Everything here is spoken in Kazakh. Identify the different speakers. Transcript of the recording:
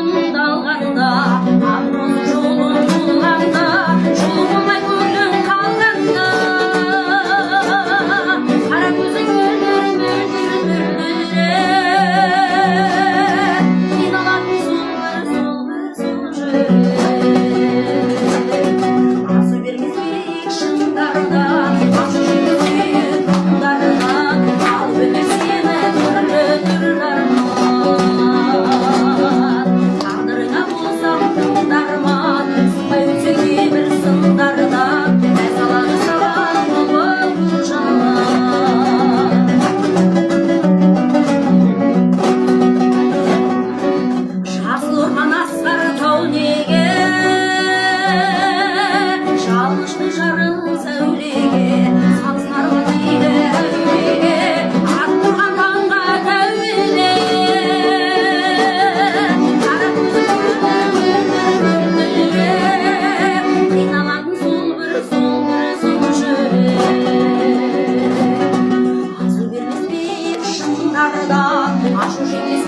Speaker 1: орындалғанда абырой жолын жолғанда жол болмай көңілің қалғанда қара көзің мөлдір қиналатын сол жүрек асу бермес биік шыңдардан ашу жеңіс таңдарынан алып өтер сені түрлі арман тағдырыңа болсам тыңдарман сынбай өтсе кейбір сындардан әр салады саған болып жаман жасыл орман асқар тау неге жалғышты жарым сәулеге сансар дейді әуреге ат тұрған таңға тәуеле қара көзің қиналатын сол бір жүрек асу бермес биік шыңдардан ашу жеңіс